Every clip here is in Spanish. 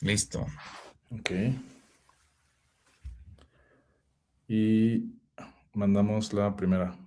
Listo. Ok. Y mandamos la primera.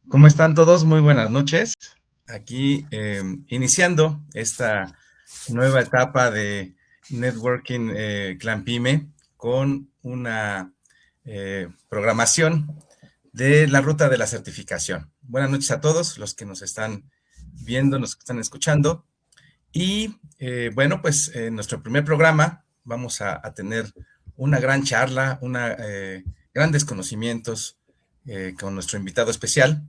¿Cómo están todos? Muy buenas noches. Aquí iniciando esta nueva etapa de Networking Clan Pyme con una programación de la ruta de la certificación. Buenas noches a todos los que nos están viendo, los que están escuchando. Y bueno, pues en nuestro primer programa vamos a tener una gran charla, grandes conocimientos con nuestro invitado especial.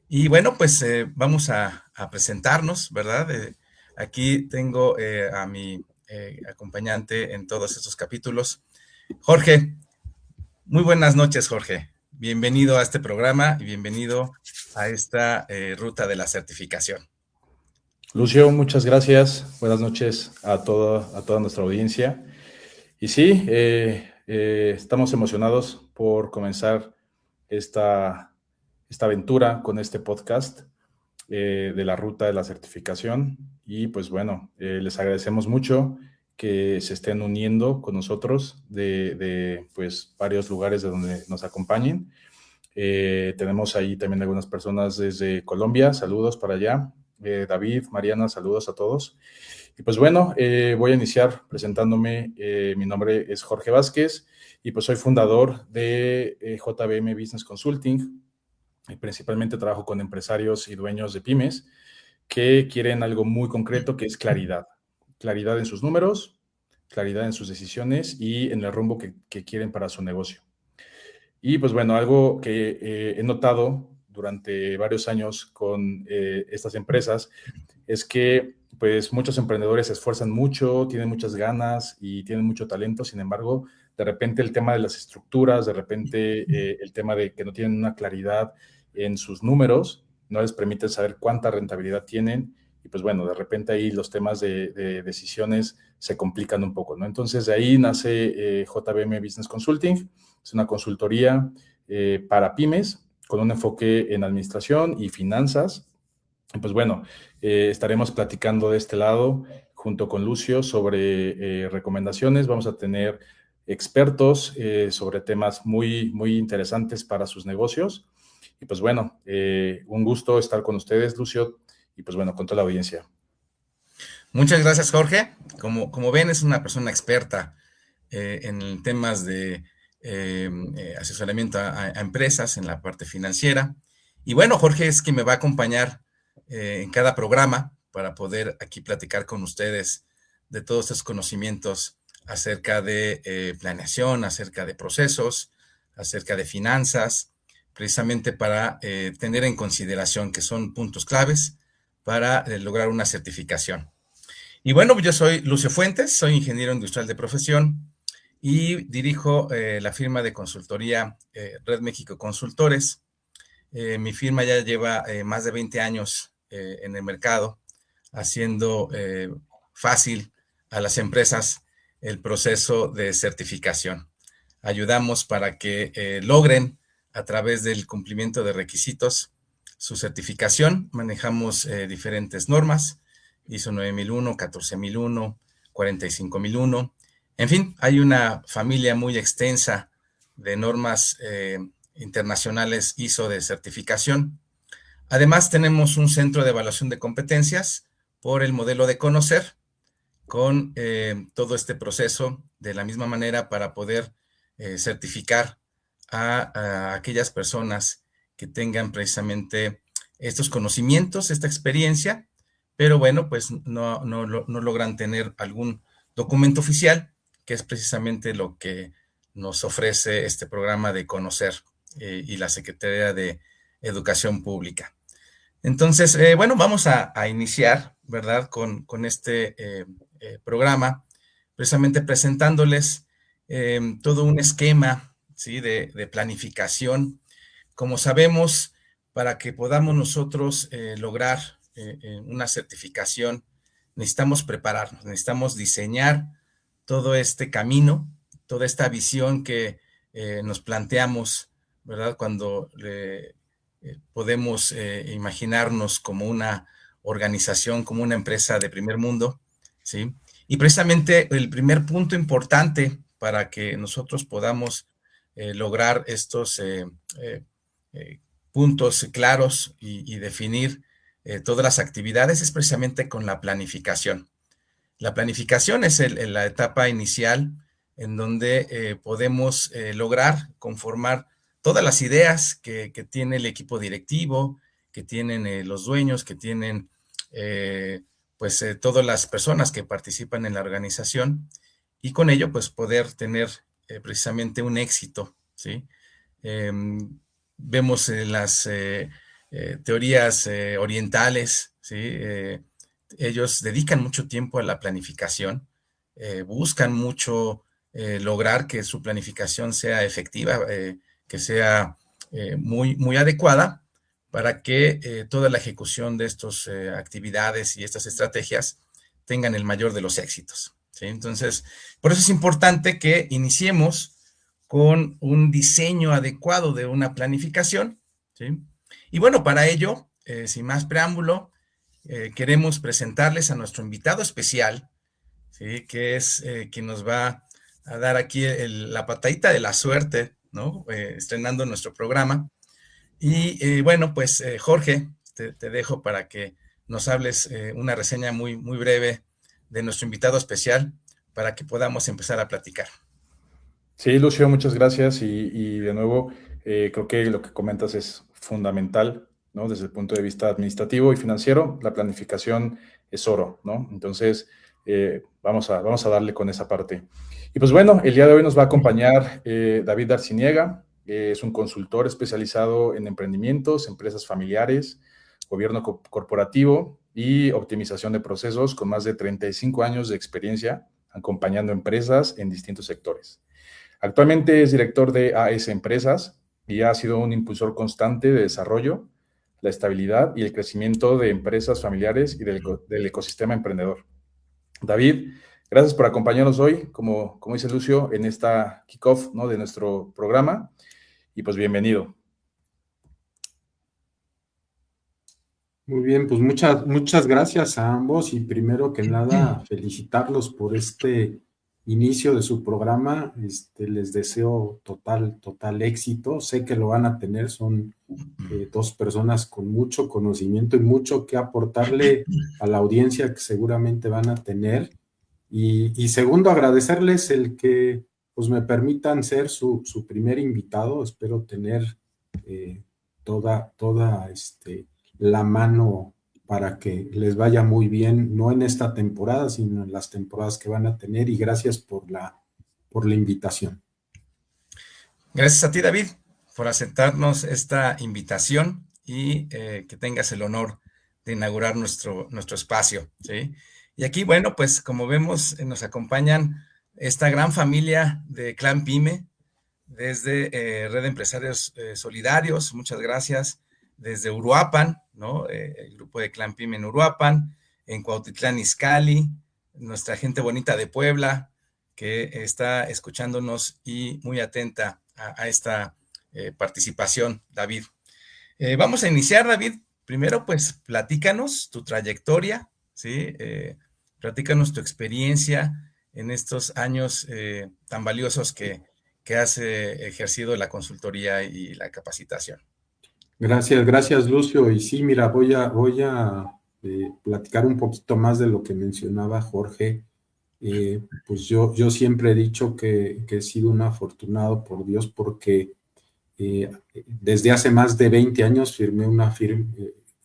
Y bueno, pues vamos a presentarnos, ¿verdad? Aquí tengo a mi acompañante en todos estos capítulos, Jorge. Muy buenas noches, Jorge. Bienvenido a este programa y bienvenido a esta ruta de la certificación. Lucio, muchas gracias. Buenas noches a toda nuestra audiencia. Y sí, estamos emocionados por comenzar esta aventura con este podcast de la ruta de la certificación. Y pues bueno, les agradecemos mucho que se estén uniendo con nosotros de pues varios lugares de donde nos acompañen. Tenemos ahí también algunas personas desde Colombia, saludos para allá. David, Mariana, saludos a todos. Y pues bueno, voy a iniciar presentándome. Mi nombre es Jorge Vázquez y pues soy fundador de JBM Business Consulting. Y principalmente trabajo con empresarios y dueños de pymes que quieren algo muy concreto, que es claridad. Claridad en sus números, claridad en sus decisiones y en el rumbo que quieren para su negocio. Y pues bueno, algo que he notado durante varios años con estas empresas es que pues muchos emprendedores se esfuerzan mucho, tienen muchas ganas y tienen mucho talento. Sin embargo, de repente el tema de las estructuras, de repente el tema de que no tienen una claridad en sus números, no les permite saber cuánta rentabilidad tienen. Y pues bueno, de repente ahí los temas de decisiones se complican un poco, ¿no? Entonces de ahí nace JBM Business Consulting. Es una consultoría para pymes con un enfoque en administración y finanzas. Pues bueno, estaremos platicando de este lado junto con Lucio sobre recomendaciones. Vamos a tener expertos sobre temas muy, muy interesantes para sus negocios. Y pues bueno, un gusto estar con ustedes, Lucio, y pues bueno, con toda la audiencia. Muchas gracias, Jorge. Como ven, es una persona experta en temas de asesoramiento a empresas en la parte financiera. Y bueno, Jorge es quien me va a acompañar en cada programa para poder aquí platicar con ustedes de todos estos conocimientos acerca de planeación, acerca de procesos, acerca de finanzas, precisamente para tener en consideración que son puntos claves para lograr una certificación. Y bueno, yo soy Lucio Fuentes, soy ingeniero industrial de profesión y dirijo la firma de consultoría Red México Consultores. Mi firma ya lleva más de 20 años en el mercado, haciendo fácil a las empresas el proceso de certificación. Ayudamos para que logren, a través del cumplimiento de requisitos, su certificación. Manejamos diferentes normas, ISO 9001, 14001, 45001. En fin, hay una familia muy extensa de normas internacionales ISO de certificación. Además, tenemos un centro de evaluación de competencias por el modelo de conocer, con todo este proceso de la misma manera para poder certificar a aquellas personas que tengan precisamente estos conocimientos, esta experiencia, pero bueno, pues no logran tener algún documento oficial, que es precisamente lo que nos ofrece este programa de conocer y la Secretaría de Educación Pública. Entonces, bueno, vamos a iniciar, ¿verdad?, con este programa, precisamente presentándoles todo un esquema, ¿sí?, de planificación. Como sabemos, para que podamos nosotros lograr una certificación, necesitamos prepararnos, necesitamos diseñar todo este camino, toda esta visión que nos planteamos, ¿verdad?, cuando podemos imaginarnos como una organización, como una empresa de primer mundo, ¿sí? Y precisamente el primer punto importante para que nosotros podamos lograr estos puntos claros y definir todas las actividades es precisamente con la planificación. La planificación es la etapa inicial en donde podemos lograr conformar todas las ideas que tiene el equipo directivo, que tienen los dueños, que tienen todas las personas que participan en la organización, y con ello pues poder tener precisamente un éxito, ¿sí? Vemos en las teorías orientales, ¿sí? Ellos dedican mucho tiempo a la planificación, buscan mucho lograr que su planificación sea efectiva, que sea muy adecuada para que toda la ejecución de estas actividades y estas estrategias tengan el mayor de los éxitos, ¿sí? Entonces, por eso es importante que iniciemos con un diseño adecuado de una planificación, ¿sí? Y bueno, para ello, sin más preámbulo, queremos presentarles a nuestro invitado especial, ¿sí?, que es quien nos va a dar aquí la patadita de la suerte, ¿no? Estrenando nuestro programa. Y bueno, pues Jorge, te dejo para que nos hables una reseña muy breve de nuestro invitado especial para que podamos empezar a platicar. Sí, Lucio, muchas gracias y de nuevo creo que lo que comentas es fundamental, ¿no? Desde el punto de vista administrativo y financiero, la planificación es oro, ¿no? Entonces, vamos a darle con esa parte. Y pues bueno, el día de hoy nos va a acompañar David Arciniega, es un consultor especializado en emprendimientos, empresas familiares, gobierno corporativo y optimización de procesos con más de 35 años de experiencia acompañando empresas en distintos sectores. Actualmente es director de AS Empresas y ha sido un impulsor constante de desarrollo, la estabilidad y el crecimiento de empresas familiares y del ecosistema emprendedor. David, gracias por acompañarnos hoy, como dice Lucio, en esta kickoff, ¿no?, de nuestro programa. Y pues bienvenido. Muy bien, pues muchas gracias a ambos y primero que nada felicitarlos por este inicio de su programa. Les deseo total éxito. Sé que lo van a tener, son dos personas con mucho conocimiento y mucho que aportarle a la audiencia que seguramente van a tener. Y segundo, agradecerles el que pues me permitan ser su primer invitado. Espero tener toda la mano para que les vaya muy bien, no en esta temporada, sino en las temporadas que van a tener, y gracias por la invitación. Gracias a ti, David, por aceptarnos esta invitación y que tengas el honor de inaugurar nuestro espacio, ¿sí? Y aquí, bueno, pues como vemos, nos acompañan esta gran familia de Clan Pyme, desde Red de Empresarios Solidarios, muchas gracias, desde Uruapan, ¿no? El grupo de Clan Pyme en Uruapan, en Cuautitlán Izcalli, nuestra gente bonita de Puebla, que está escuchándonos y muy atenta a esta participación, David. Vamos a iniciar, David. Primero, pues, platícanos tu trayectoria, ¿sí? Platícanos tu experiencia en estos años tan valiosos que has ejercido la consultoría y la capacitación. Gracias, Lucio. Y sí, mira, voy a platicar un poquito más de lo que mencionaba Jorge. Pues yo siempre he dicho que he sido un afortunado por Dios porque desde hace más de 20 años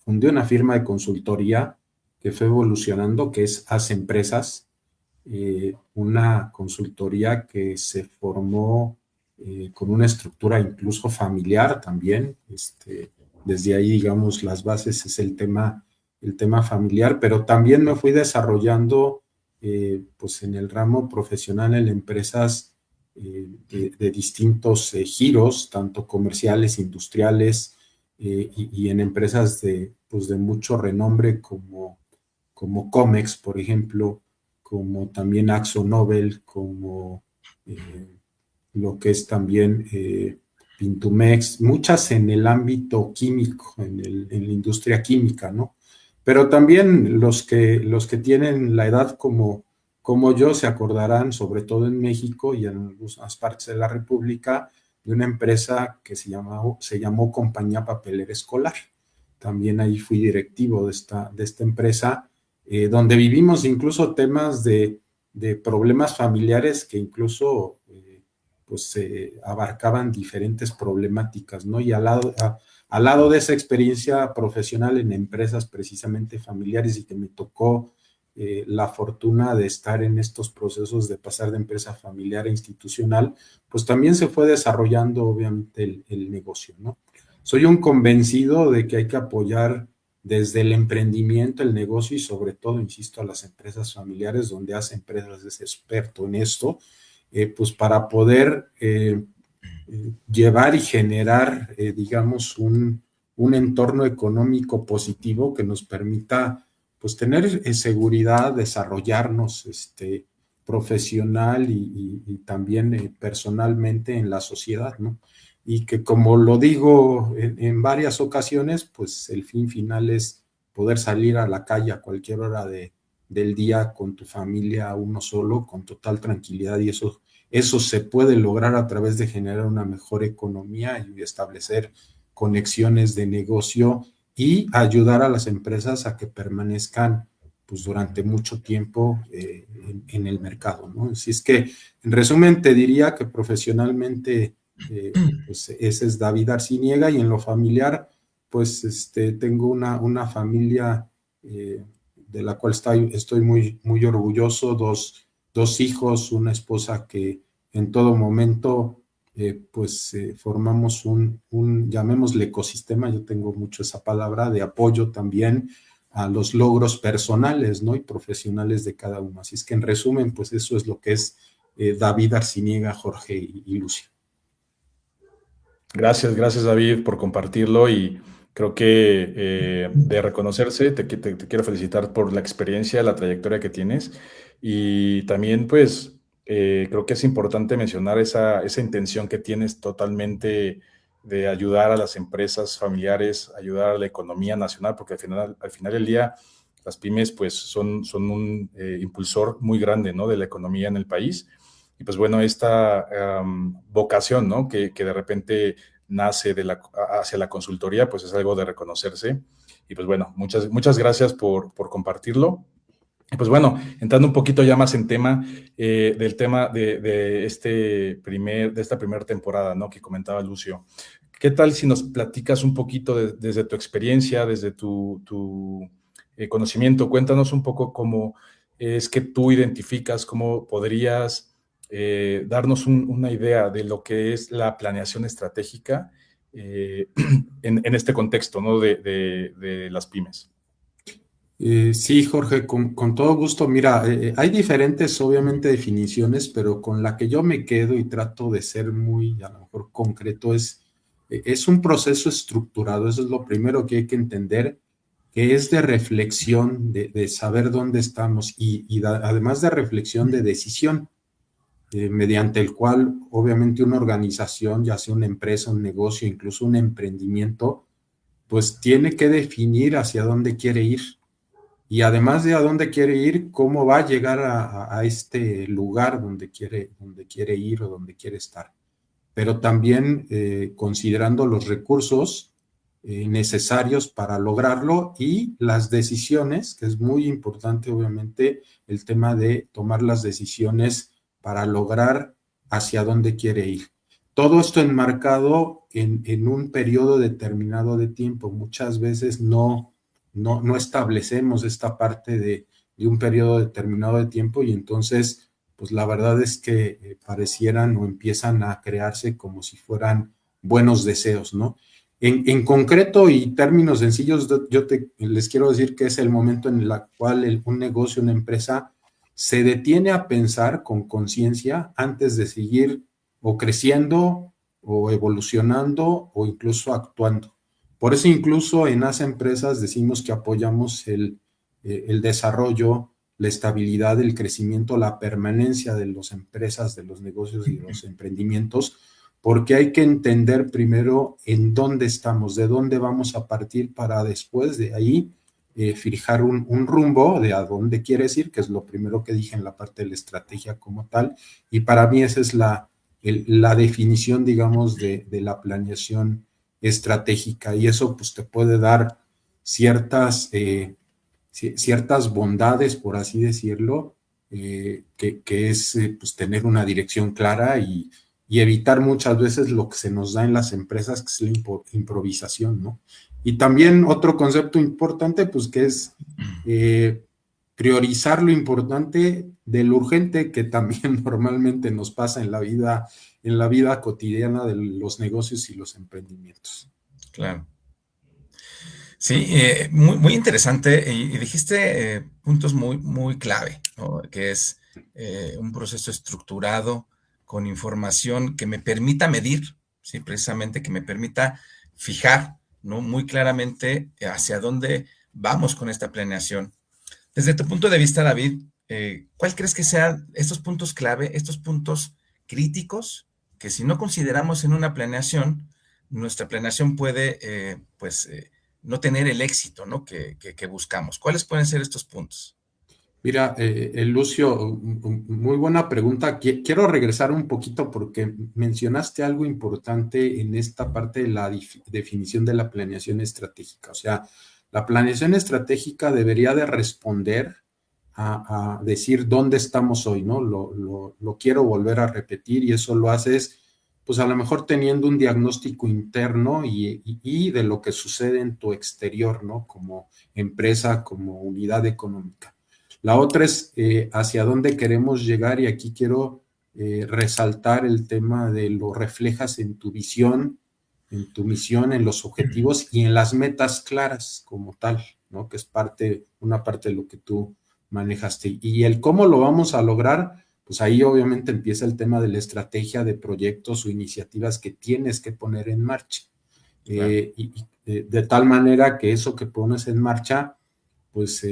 fundé una firma de consultoría que fue evolucionando, que es AS Empresas, una consultoría que se formó con una estructura incluso familiar también. Desde ahí, digamos, las bases es el tema familiar, pero también me fui desarrollando pues en el ramo profesional en empresas de distintos giros, tanto comerciales, industriales, y en empresas pues de mucho renombre como Comex, por ejemplo, como también Akzo Nobel, como lo que es también Pintumex, muchas en el ámbito químico, en la industria química, ¿no? Pero también los que tienen la edad como yo se acordarán, sobre todo en México y en algunas partes de la República, de una empresa que se llamó Compañía Papelera Escolar. También ahí fui directivo de esta empresa, donde vivimos incluso temas de problemas familiares que incluso pues abarcaban diferentes problemáticas, ¿no? Y al lado de esa experiencia profesional en empresas precisamente familiares, y que me tocó la fortuna de estar en estos procesos de pasar de empresa familiar a institucional, pues también se fue desarrollando obviamente el negocio, ¿no? Soy un convencido de que hay que apoyar desde el emprendimiento, el negocio y sobre todo, insisto, a las empresas familiares, donde AS Empresas es experto en esto, pues para poder llevar y generar, digamos, un entorno económico positivo que nos permita, pues, tener seguridad, desarrollarnos profesional y también personalmente en la sociedad, ¿no? Y que, como lo digo en varias ocasiones, pues el fin final es poder salir a la calle a cualquier hora del día con tu familia, uno solo, con total tranquilidad, y eso se puede lograr a través de generar una mejor economía y establecer conexiones de negocio y ayudar a las empresas a que permanezcan pues durante mucho tiempo en el mercado, ¿no? Así es que, en resumen, te diría que profesionalmente pues ese es David Arciniega, y en lo familiar pues tengo una familia de la cual estoy muy, muy orgulloso, dos hijos, una esposa que en todo momento formamos llamémosle ecosistema, yo tengo mucho esa palabra, de apoyo también a los logros personales, ¿no? Y profesionales de cada uno. Así es que en resumen, pues eso es lo que es David Arciniega, Jorge y Lucio. Gracias David por compartirlo y creo que de reconocerse, te quiero felicitar por la experiencia, la trayectoria que tienes y también pues creo que es importante mencionar esa intención que tienes totalmente de ayudar a las empresas familiares, ayudar a la economía nacional, porque al final del día las pymes pues son un impulsor muy grande, ¿no? De la economía en el país. Y pues bueno, esta vocación, ¿no? Que de repente nace hacia la consultoría, pues es algo de reconocerse. Y pues bueno, muchas gracias por compartirlo. Y pues bueno, entrando un poquito ya más en tema, del tema de esta primera temporada, ¿no? Que comentaba Lucio. ¿Qué tal si nos platicas un poquito desde tu experiencia, desde tu conocimiento? Cuéntanos un poco cómo es que tú identificas, cómo podrías darnos una idea de lo que es la planeación estratégica en este contexto, ¿no? de las pymes. Sí, Jorge, con todo gusto. Mira, hay diferentes, obviamente, definiciones, pero con la que yo me quedo y trato de ser muy, a lo mejor, concreto, es un proceso estructurado. Eso es lo primero que hay que entender, que es de reflexión, de saber dónde estamos y además de reflexión de decisión, mediante el cual, obviamente, una organización, ya sea una empresa, un negocio, incluso un emprendimiento, pues tiene que definir hacia dónde quiere ir. Y además de a dónde quiere ir, cómo va a llegar a este lugar donde quiere ir o donde quiere estar. Pero también considerando los recursos necesarios para lograrlo y las decisiones, que es muy importante, obviamente, el tema de tomar las decisiones para lograr hacia dónde quiere ir. Todo esto enmarcado en un periodo determinado de tiempo. Muchas veces no establecemos esta parte de un periodo determinado de tiempo y entonces, pues la verdad es que parecieran o empiezan a crearse como si fueran buenos deseos, ¿no? En concreto y términos sencillos, les quiero decir que es el momento en el cual un negocio, una empresa, se detiene a pensar con conciencia antes de seguir o creciendo o evolucionando o incluso actuando. Por eso incluso en las empresas decimos que apoyamos el desarrollo, la estabilidad, el crecimiento, la permanencia de las empresas, de los negocios y de los emprendimientos, porque hay que entender primero en dónde estamos, de dónde vamos a partir para después de ahí fijar un rumbo de a dónde quieres ir, que es lo primero que dije en la parte de la estrategia como tal, y para mí esa es la definición, digamos, de la planeación estratégica, y eso pues te puede dar ciertas bondades, por así decirlo, que es pues tener una dirección clara y evitar muchas veces lo que se nos da en las empresas, que es la improvisación, ¿no? Y también otro concepto importante, pues que es priorizar lo importante de lo urgente, que también normalmente nos pasa en la vida cotidiana de los negocios y los emprendimientos. Claro. Sí, muy, muy interesante y dijiste puntos muy, muy clave, ¿no? Que es un proceso estructurado con información que me permita medir, ¿sí? Precisamente que me permita fijar, ¿no? Muy claramente hacia dónde vamos con esta planeación. Desde tu punto de vista, David, ¿cuál crees que sean estos puntos clave, estos puntos críticos que si no consideramos en una planeación, nuestra planeación puede, no tener el éxito, ¿no? que buscamos? ¿Cuáles pueden ser estos puntos? Mira, Lucio, muy buena pregunta. Quiero regresar un poquito porque mencionaste algo importante en esta parte de la definición de la planeación estratégica. O sea, la planeación estratégica debería de responder a decir dónde estamos hoy, ¿no? Lo quiero volver a repetir y eso lo haces pues a lo mejor teniendo un diagnóstico interno y de lo que sucede en tu exterior, ¿no? Como empresa, como unidad económica. La otra es hacia dónde queremos llegar, y aquí quiero resaltar el tema de lo reflejas en tu visión, en tu misión, en los objetivos y en las metas claras como tal, ¿no? Que es una parte de lo que tú manejaste. Y el cómo lo vamos a lograr, pues ahí obviamente empieza el tema de la estrategia de proyectos o iniciativas que tienes que poner en marcha. Claro. De tal manera que eso que pones en marcha, pues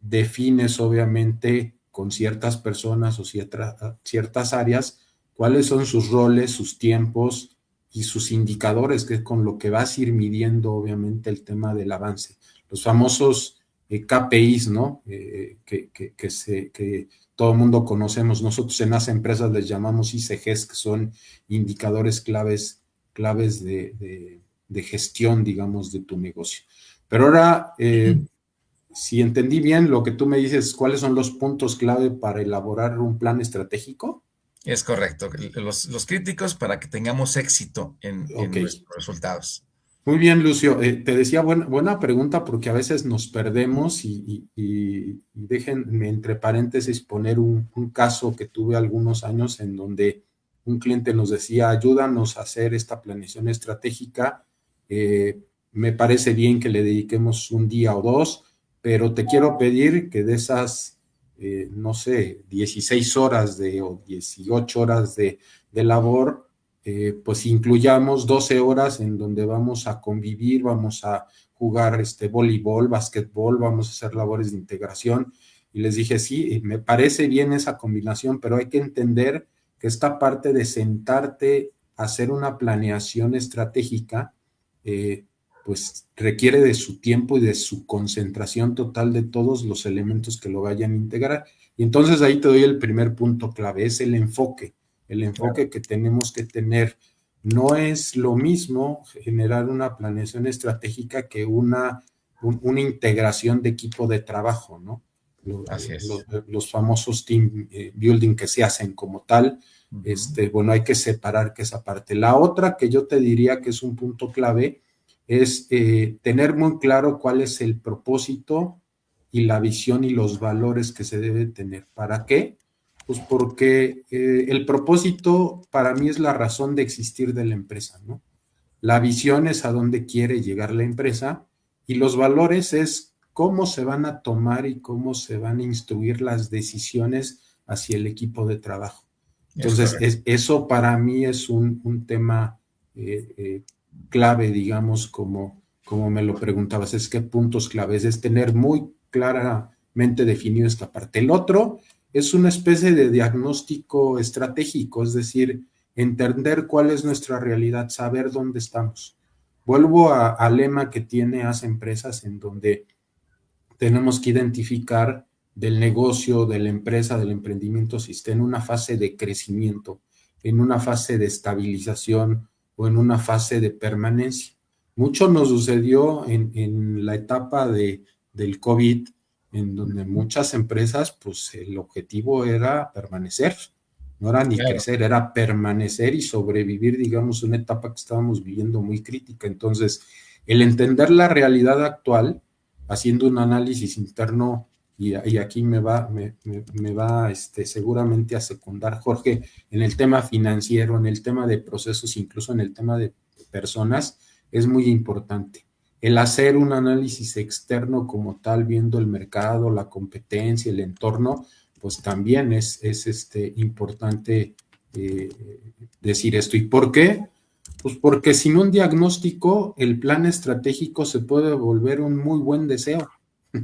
defines obviamente con ciertas personas o ciertas áreas cuáles son sus roles, sus tiempos y sus indicadores, que es con lo que vas a ir midiendo obviamente el tema del avance. Los famosos KPIs, ¿no? Que todo el mundo conocemos. Nosotros en las empresas les llamamos ICGs, que son indicadores claves de gestión, digamos, de tu negocio. Pero ahora, si entendí bien lo que tú me dices, ¿cuáles son los puntos clave para elaborar un plan estratégico? Es correcto. Los críticos para que tengamos éxito en Ok. nuestros resultados. Muy bien, Lucio. Te decía buena pregunta, porque a veces nos perdemos y déjenme entre paréntesis poner un caso que tuve algunos años en donde un cliente nos decía: ayúdanos a hacer esta planeación estratégica. Me parece bien que le dediquemos un día o dos, pero te quiero pedir que de esas, no sé, 16 horas o 18 horas de labor, pues incluyamos 12 horas en donde vamos a convivir, vamos a jugar voleibol, básquetbol, vamos a hacer labores de integración. Y les dije, sí, me parece bien esa combinación, pero hay que entender que esta parte de sentarte a hacer una planeación estratégica, pues requiere de su tiempo y de su concentración total de todos los elementos que lo vayan a integrar. Y entonces ahí te doy el primer punto clave, es el enfoque. El enfoque que tenemos que tener. No es lo mismo generar una planeación estratégica que una integración de equipo de trabajo, ¿no? Así es. Los famosos team building que se hacen como tal. Bueno, hay que separar que esa parte. La otra que yo te diría que es un punto clave es tener muy claro cuál es el propósito y la visión y los valores que se debe tener. ¿Para qué? Pues porque el propósito para mí es la razón de existir de la empresa, ¿no? La visión es a dónde quiere llegar la empresa, y los valores es cómo se van a tomar y cómo se van a instruir las decisiones hacia el equipo de trabajo. Entonces, eso para mí es un tema clave, digamos, como me lo preguntabas, es qué puntos claves, es tener muy claramente definido esta parte. El otro es una especie de diagnóstico estratégico, es decir, entender cuál es nuestra realidad, saber dónde estamos. Vuelvo al lema que tiene Haz Empresas, en donde tenemos que identificar del negocio, de la empresa, del emprendimiento, si está en una fase de crecimiento, en una fase de estabilización o en una fase de permanencia. Mucho nos sucedió en la etapa del COVID, en donde muchas empresas, pues el objetivo era permanecer, no era ni crecer, era permanecer y sobrevivir, digamos, una etapa que estábamos viviendo muy crítica. Entonces, el entender la realidad actual, haciendo un análisis interno, y aquí me va seguramente a secundar Jorge, en el tema financiero, en el tema de procesos, incluso en el tema de personas, es muy importante. El hacer un análisis externo como tal, viendo el mercado, la competencia, el entorno, pues también es importante decir esto. ¿Y por qué? Pues porque sin un diagnóstico, el plan estratégico se puede volver un muy buen deseo,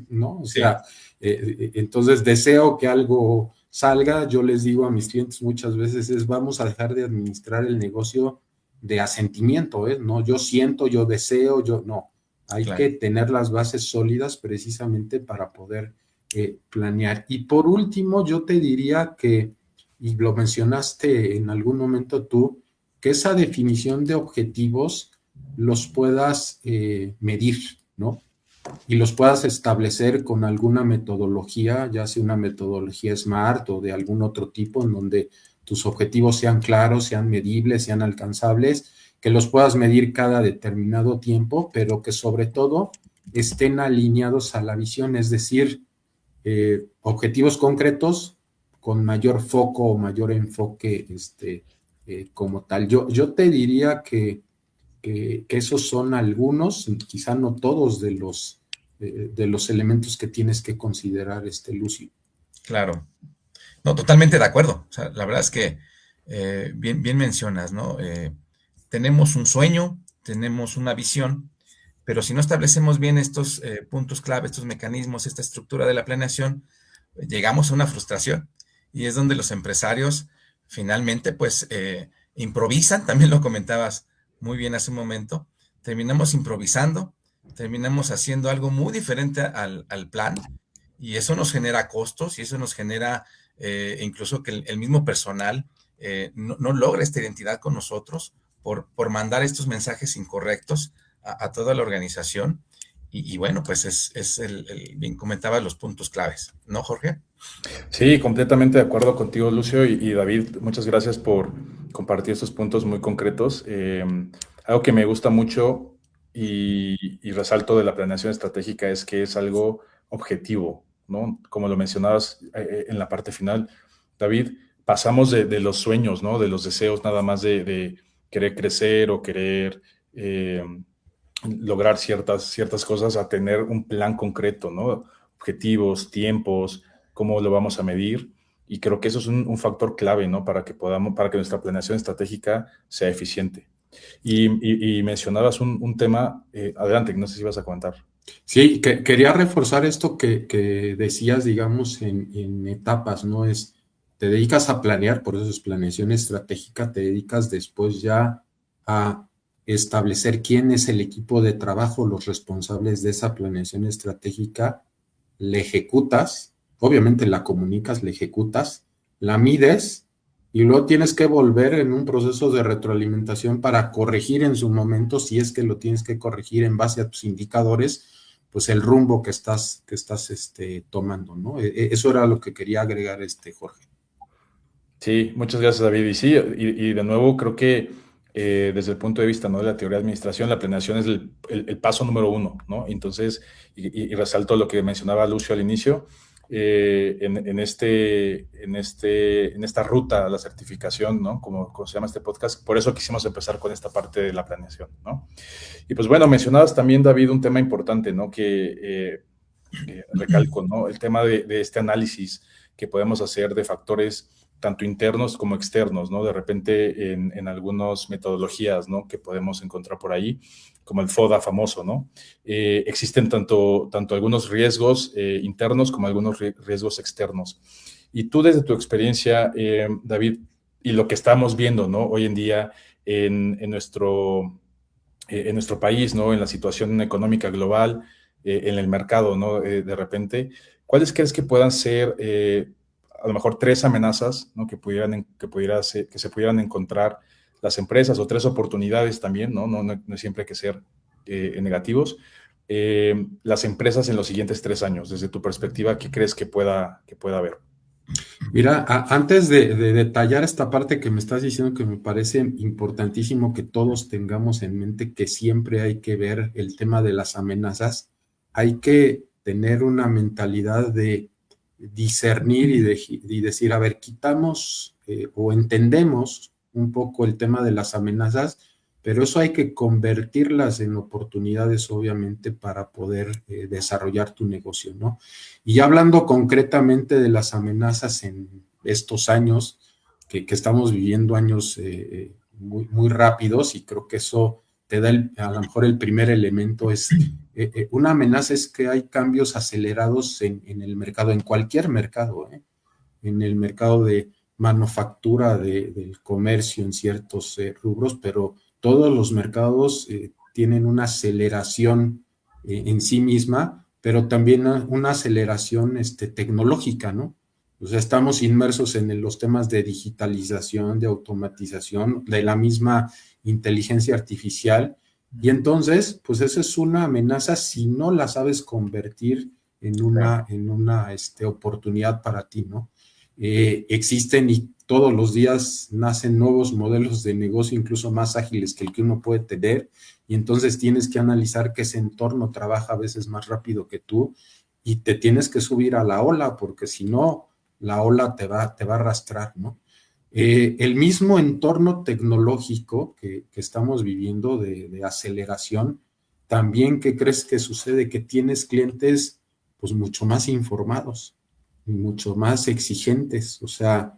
¿no? O sea, entonces deseo que algo salga. Yo les digo a mis clientes muchas veces vamos a dejar de administrar el negocio de asentimiento, no, yo siento, yo deseo, no. Hay que tener las bases sólidas precisamente para poder planear. Y por último, yo te diría que, y lo mencionaste en algún momento tú, que esa definición de objetivos los puedas medir, ¿no? Y los puedas establecer con alguna metodología, ya sea una metodología SMART o de algún otro tipo, en donde tus objetivos sean claros, sean medibles, sean alcanzables, que los puedas medir cada determinado tiempo, pero que sobre todo estén alineados a la visión, es decir, objetivos concretos con mayor foco o mayor enfoque como tal. Yo te diría que esos son algunos, quizá no todos, de los elementos que tienes que considerar, Lucio. Claro. No, totalmente de acuerdo. O sea, la verdad es que bien mencionas, ¿no? Tenemos un sueño, tenemos una visión, pero si no establecemos bien estos puntos clave, estos mecanismos, esta estructura de la planeación, llegamos a una frustración. Y es donde los empresarios finalmente, pues, improvisan, también lo comentabas muy bien hace un momento, terminamos improvisando, terminamos haciendo algo muy diferente al plan, y eso nos genera costos, y eso nos genera incluso que el mismo personal no logra esta identidad con nosotros por mandar estos mensajes incorrectos a toda la organización. Y bueno, pues bien comentabas los puntos claves, ¿no, Jorge? Sí, completamente de acuerdo contigo, Lucio y David. Muchas gracias por compartir estos puntos muy concretos. Algo que me gusta mucho y resalto de la planeación estratégica es que es algo objetivo, ¿no? Como lo mencionabas en la parte final, David, pasamos de los sueños, ¿no? De los deseos nada más de querer crecer o querer lograr ciertas cosas a tener un plan concreto, ¿no? Objetivos, tiempos, cómo lo vamos a medir. Y creo que eso es un factor clave, ¿no? Para que nuestra planeación estratégica sea eficiente. Y mencionabas un tema, adelante, no sé si vas a comentar. Sí, quería reforzar esto que decías, digamos, en etapas, ¿no? Te dedicas a planear, por eso es planeación estratégica, te dedicas después ya a establecer quién es el equipo de trabajo, los responsables de esa planeación estratégica, la ejecutas, obviamente la comunicas, la ejecutas, la mides y luego tienes que volver en un proceso de retroalimentación para corregir en su momento, si es que lo tienes que corregir en base a tus indicadores, pues el rumbo que estás tomando, ¿no? Eso era lo que quería agregar, Jorge. Sí, muchas gracias, David. Y sí, y de nuevo creo que desde el punto de vista, ¿no?, de la teoría de administración, la planeación es el paso número 1, ¿no? Entonces, y resalto lo que mencionaba Lucio al inicio, en esta ruta a la certificación, ¿no? Como se llama este podcast, por eso quisimos empezar con esta parte de la planeación, ¿no? Y pues bueno, mencionabas también, David, un tema importante, ¿no? Que recalco, ¿no? El tema de este análisis que podemos hacer de factores tanto internos como externos, ¿no? De repente en algunas metodologías, ¿no?, que podemos encontrar por ahí, como el FODA famoso, ¿no? Existen tanto algunos riesgos internos como algunos riesgos externos. Y tú desde tu experiencia, David, y lo que estamos viendo, ¿no?, hoy en día en nuestro país, ¿no?, en la situación económica global, en el mercado, ¿no?, de repente, ¿cuáles crees que puedan ser a lo mejor 3 amenazas, ¿no?, que se pudieran encontrar las empresas, o 3 oportunidades también, ¿no? No siempre hay que ser negativos, las empresas en los siguientes 3 años? Desde tu perspectiva, ¿qué crees que pueda haber? Mira, antes de detallar esta parte que me estás diciendo, que me parece importantísimo que todos tengamos en mente que siempre hay que ver el tema de las amenazas, hay que tener una mentalidad de discernir y decir, a ver, quitamos o entendemos un poco el tema de las amenazas, pero eso hay que convertirlas en oportunidades, obviamente, para poder desarrollar tu negocio, ¿no? Y ya hablando concretamente de las amenazas en estos años, que estamos viviendo años muy, muy rápidos, y creo que eso te da a lo mejor el primer elemento es, una amenaza es que hay cambios acelerados en el mercado, en cualquier mercado, en el mercado de manufactura, del comercio, en ciertos rubros, pero todos los mercados tienen una aceleración en sí misma, pero también una aceleración tecnológica, ¿no? O sea, estamos inmersos en los temas de digitalización, de automatización, de la misma inteligencia artificial, y entonces, pues esa es una amenaza si no la sabes convertir en una oportunidad para ti, ¿no? Existen, y todos los días nacen nuevos modelos de negocio, incluso más ágiles que el que uno puede tener, y entonces tienes que analizar que ese entorno trabaja a veces más rápido que tú, y te tienes que subir a la ola, porque si no, la ola te va a arrastrar, ¿no? El mismo entorno tecnológico que estamos viviendo de aceleración, también, ¿qué crees que sucede? Que tienes clientes pues mucho más informados, mucho más exigentes, o sea,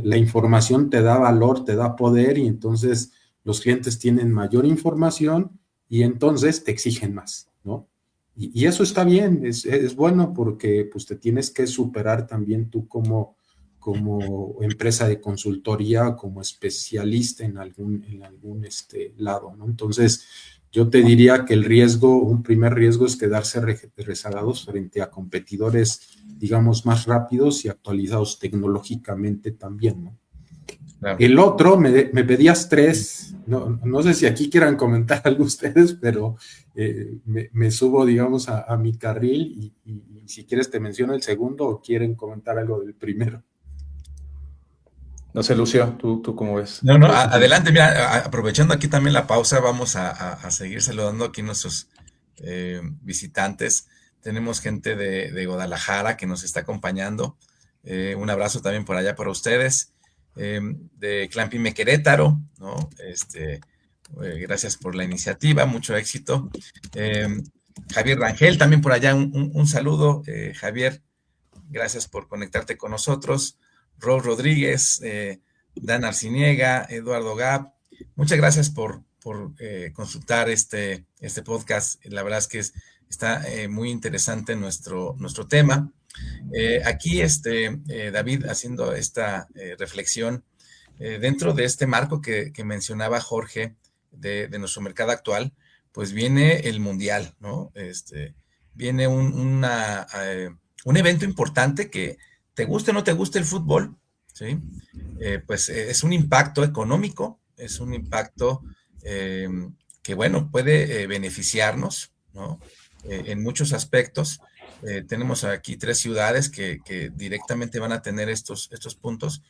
la información te da valor, te da poder, y entonces los clientes tienen mayor información y entonces te exigen más, ¿no? Y eso está bien, es bueno, porque pues te tienes que superar también tú como empresa de consultoría, como especialista en algún lado, ¿no? Entonces, yo te diría que un primer riesgo es quedarse rezagados frente a competidores, digamos, más rápidos y actualizados tecnológicamente también, ¿no? Claro. El otro, me pedías 3, no sé si aquí quieran comentar algo ustedes, pero me subo, digamos, a mi carril, y si quieres te menciono el segundo, o quieren comentar algo del primero. No sé, Lucio, ¿tú cómo ves? No, adelante, mira, aprovechando aquí también la pausa, vamos a seguir saludando aquí nuestros visitantes. Tenemos gente de Guadalajara que nos está acompañando. Un abrazo también por allá para ustedes. De Clan Pyme Querétaro, ¿no? Gracias por la iniciativa, mucho éxito. Javier Rangel también por allá, un saludo. Javier, gracias por conectarte con nosotros. Ros Rodríguez, Dan Arciniega, Eduardo Gap, muchas gracias por consultar este podcast. La verdad es que está muy interesante nuestro tema. Aquí David, haciendo esta reflexión, dentro de este marco que mencionaba Jorge de nuestro mercado actual, pues viene el Mundial, ¿no? Viene un evento importante que, te guste o no te guste el fútbol, ¿sí? Pues es un impacto económico, es un impacto que, bueno, puede beneficiarnos, ¿no? En muchos aspectos. Tenemos aquí 3 ciudades que directamente van a tener estos puntos,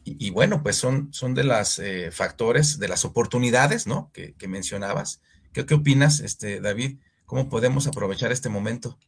y bueno, pues son de los factores, de las oportunidades, ¿no? Que mencionabas. ¿Qué opinas, David? ¿Cómo podemos aprovechar este momento?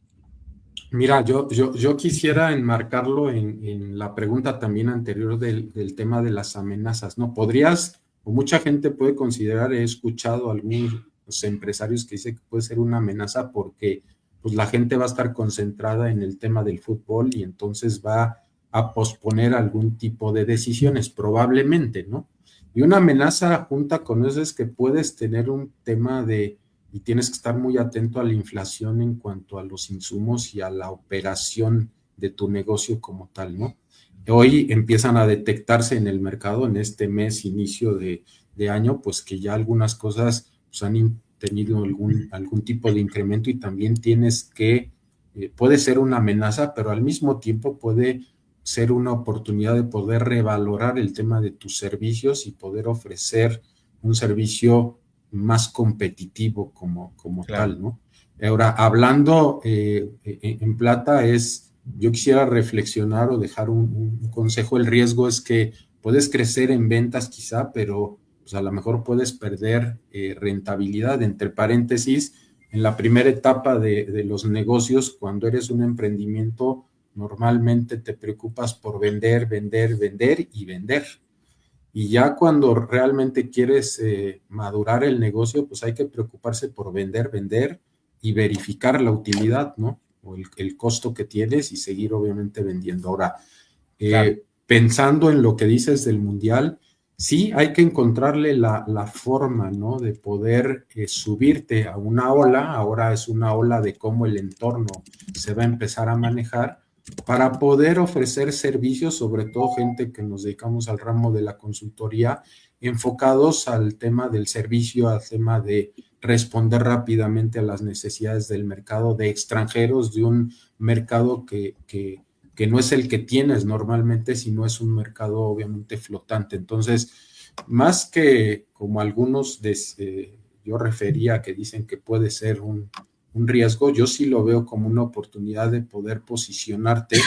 Mira, yo quisiera enmarcarlo en la pregunta también anterior del tema de las amenazas, ¿no? O mucha gente puede considerar, he escuchado a algunos empresarios que dicen que puede ser una amenaza porque pues la gente va a estar concentrada en el tema del fútbol, y entonces va a posponer algún tipo de decisiones, probablemente, ¿no? Y una amenaza junta con eso es que puedes tener un tema y tienes que estar muy atento a la inflación en cuanto a los insumos y a la operación de tu negocio como tal, ¿no? Hoy empiezan a detectarse en el mercado, en este mes, inicio de año, pues que ya algunas cosas pues, han tenido algún tipo de incremento, y también tienes que, puede ser una amenaza, pero al mismo tiempo puede ser una oportunidad de poder revalorar el tema de tus servicios y poder ofrecer un servicio más competitivo como claro. Tal, ¿no? Ahora, hablando en plata, yo quisiera reflexionar o dejar un consejo. El riesgo es que puedes crecer en ventas quizá, pero pues a lo mejor puedes perder rentabilidad. Entre paréntesis, en la primera etapa de los negocios, cuando eres un emprendimiento, normalmente te preocupas por vender, vender, vender y vender. Y ya cuando realmente quieres madurar el negocio, pues hay que preocuparse por vender, vender y verificar la utilidad, ¿no? O el costo que tienes, y seguir obviamente vendiendo. Ahora, claro. Pensando en lo que dices del Mundial, sí hay que encontrarle la forma, ¿no? De poder subirte a una ola. Ahora es una ola de cómo el entorno se va a empezar a manejar, para poder ofrecer servicios, sobre todo gente que nos dedicamos al ramo de la consultoría, enfocados al tema del servicio, al tema de responder rápidamente a las necesidades del mercado de extranjeros, de un mercado que no es el que tienes normalmente, sino es un mercado obviamente flotante. Entonces, más que como algunos yo refería, que dicen que puede ser un riesgo, yo sí lo veo como una oportunidad de poder posicionarte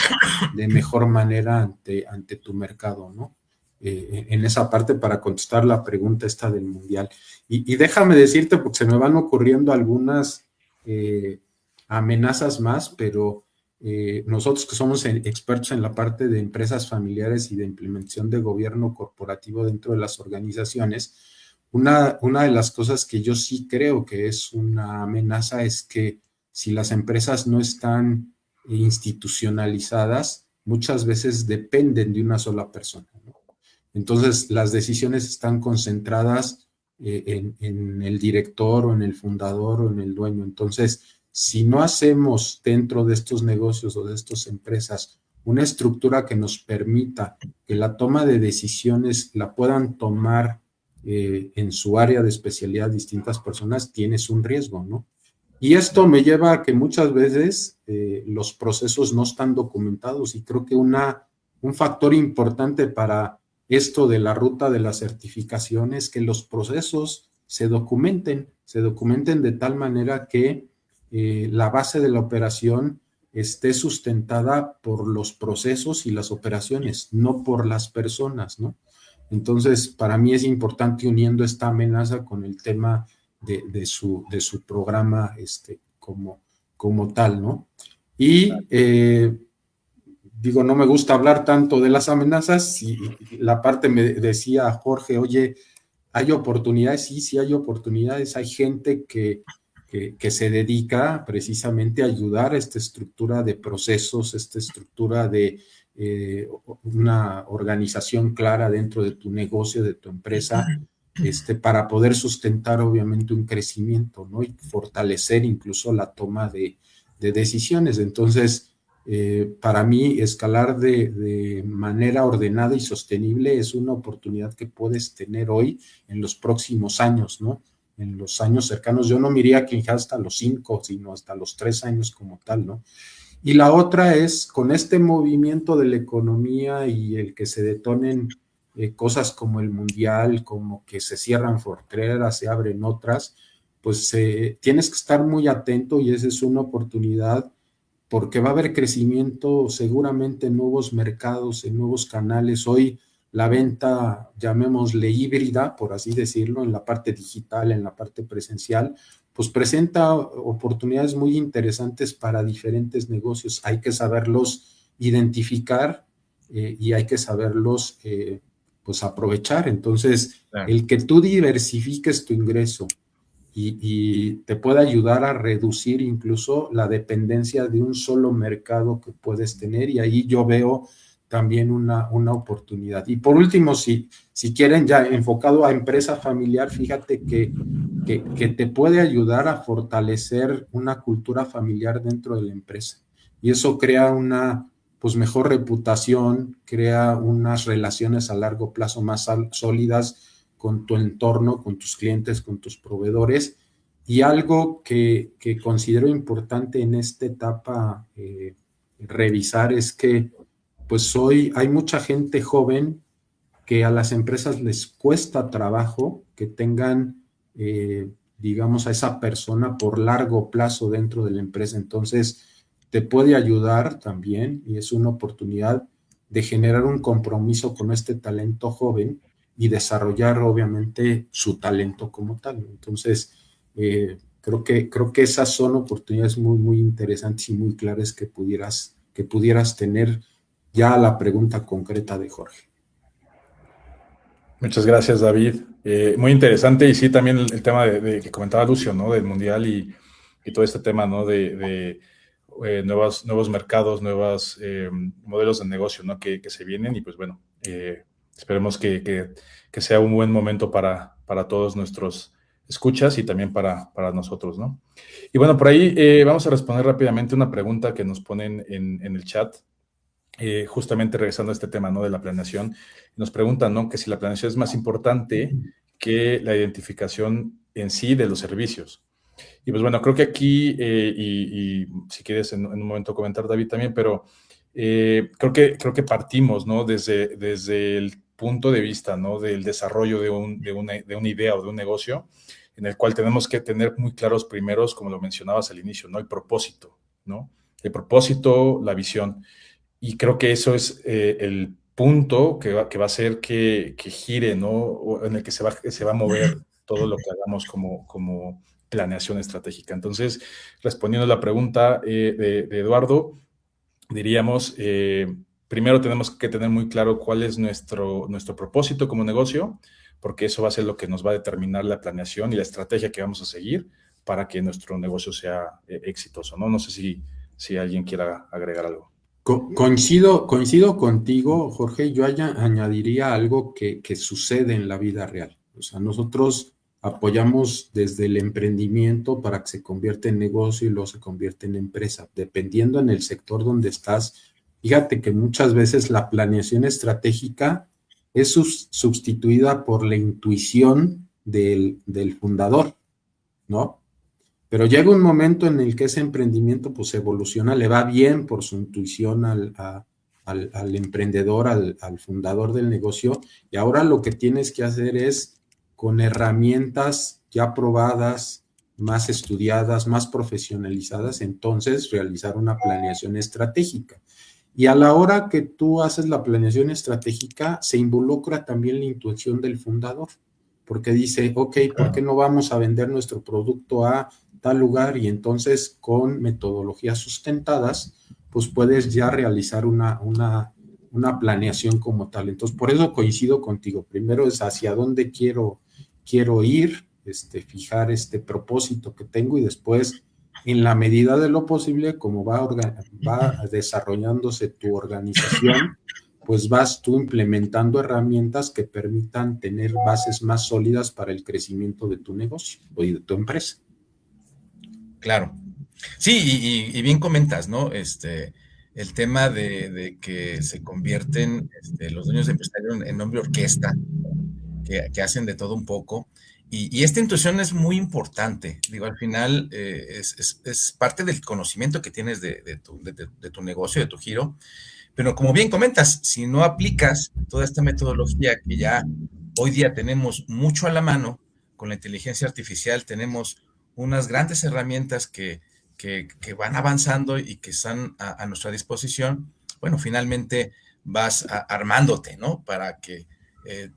de mejor manera ante tu mercado, ¿no? En esa parte para contestar la pregunta esta del mundial. Y déjame decirte, porque se me van ocurriendo algunas amenazas más, pero nosotros que somos expertos en la parte de empresas familiares y de implementación de gobierno corporativo dentro de las organizaciones, una de las cosas que yo sí creo que es una amenaza es que si las empresas no están institucionalizadas, muchas veces dependen de una sola persona, ¿no? Entonces, las decisiones están concentradas en el director o en el fundador o en el dueño. Entonces, si no hacemos dentro de estos negocios o de estas empresas una estructura que nos permita que la toma de decisiones la puedan tomar en su área de especialidad distintas personas, tienes un riesgo, ¿no? Y esto me lleva a que muchas veces los procesos no están documentados y creo que un factor importante para esto de la ruta de la certificación es que los procesos se documenten de tal manera que la base de la operación esté sustentada por los procesos y las operaciones, no por las personas, ¿no? Entonces, para mí es importante uniendo esta amenaza con el tema de su programa como tal, ¿no? Y digo, no me gusta hablar tanto de las amenazas y la parte me decía Jorge, oye, ¿hay oportunidades? Sí hay oportunidades, hay gente que se dedica precisamente a ayudar a esta estructura de procesos, esta estructura de una organización clara dentro de tu negocio, de tu empresa, para poder sustentar obviamente un crecimiento, ¿no? Y fortalecer incluso la toma de decisiones. Entonces, para mí, escalar de manera ordenada y sostenible es una oportunidad que puedes tener hoy en los próximos años, ¿no? En los años cercanos. Yo no me iría quizás hasta los 5, sino hasta los 3 años como tal, ¿no? Y la otra es, con este movimiento de la economía y el que se detonen cosas como el mundial, como que se cierran fronteras, se abren otras, pues tienes que estar muy atento y esa es una oportunidad porque va a haber crecimiento seguramente en nuevos mercados, en nuevos canales. Hoy la venta, llamémosle híbrida, por así decirlo, en la parte digital, en la parte presencial, pues presenta oportunidades muy interesantes para diferentes negocios. Hay que saberlos identificar y hay que saberlos pues aprovechar. Entonces, claro, el que tú diversifiques tu ingreso y te puede ayudar a reducir incluso la dependencia de un solo mercado que puedes tener, y ahí yo veo también una oportunidad. Y por último, si quieren, ya enfocado a empresa familiar, fíjate que te puede ayudar a fortalecer una cultura familiar dentro de la empresa. Y eso crea una pues mejor reputación, crea unas relaciones a largo plazo más sólidas con tu entorno, con tus clientes, con tus proveedores. Y algo que considero importante en esta etapa revisar es que pues hoy hay mucha gente joven que a las empresas les cuesta trabajo que tengan, digamos, a esa persona por largo plazo dentro de la empresa. Entonces, te puede ayudar también y es una oportunidad de generar un compromiso con este talento joven y desarrollar, obviamente, su talento como tal. Entonces, creo que esas son oportunidades muy, muy interesantes y muy claras que pudieras tener ya a la pregunta concreta de Jorge. Muchas gracias, David. Muy interesante y sí, también el tema de que comentaba Lucio, ¿no? Del mundial y todo este tema, ¿no? De nuevos mercados, nuevos modelos de negocio, ¿no? Que se vienen y pues bueno, esperemos que sea un buen momento para todos nuestros escuchas y también para nosotros, ¿no? Y bueno, por ahí vamos a responder rápidamente una pregunta que nos ponen en el chat. Justamente regresando a este tema, ¿no? De la planeación, nos preguntan, ¿no? Que si la planeación es más importante que la identificación en sí de los servicios. Y pues bueno, creo que aquí, y si quieres en un momento comentar, David, también, pero creo que partimos, ¿no? Desde el punto de vista, ¿no? Del desarrollo de una idea o de un negocio. en el cual tenemos que tener muy claros primeros, como lo mencionabas al inicio, ¿no? El propósito, ¿no? El propósito, la visión. Y creo que eso es el punto que va a hacer que gire, ¿no? O en el que se va a mover todo lo que hagamos como planeación estratégica. Entonces, respondiendo a la pregunta de Eduardo, diríamos, primero tenemos que tener muy claro cuál es nuestro propósito como negocio, porque eso va a ser lo que nos va a determinar la planeación y la estrategia que vamos a seguir para que nuestro negocio sea exitoso, ¿no? No sé si alguien quiera agregar algo. Coincido contigo, Jorge. Yo añadiría algo que sucede en la vida real. O sea, nosotros apoyamos desde el emprendimiento para que se convierta en negocio y luego se convierta en empresa, dependiendo en el sector donde estás. Fíjate que muchas veces la planeación estratégica es sustituida por la intuición del fundador, ¿no? Pero llega un momento en el que ese emprendimiento pues evoluciona, le va bien por su intuición al emprendedor, al fundador del negocio, y ahora lo que tienes que hacer es, con herramientas ya probadas, más estudiadas, más profesionalizadas, entonces realizar una planeación estratégica. Y a la hora que tú haces la planeación estratégica, se involucra también la intuición del fundador, porque dice, ok, ¿por qué no vamos a vender nuestro producto a tal lugar? Y entonces con metodologías sustentadas, pues puedes ya realizar una planeación como tal. Entonces, por eso coincido contigo. Primero es hacia dónde quiero ir, fijar este propósito que tengo, y después, en la medida de lo posible, como va desarrollándose tu organización, pues vas tú implementando herramientas que permitan tener bases más sólidas para el crecimiento de tu negocio o de tu empresa. Claro. Sí, y bien comentas, ¿no? El tema de que se convierten los dueños de empresario en hombre orquesta, que hacen de todo un poco. Y esta intuición es muy importante. Digo, al final es parte del conocimiento que tienes de tu negocio, de tu giro. Pero como bien comentas, si no aplicas toda esta metodología que ya hoy día tenemos mucho a la mano, con la inteligencia artificial tenemos unas grandes herramientas que van avanzando y que están a nuestra disposición, bueno, finalmente vas armándote, ¿no? Para que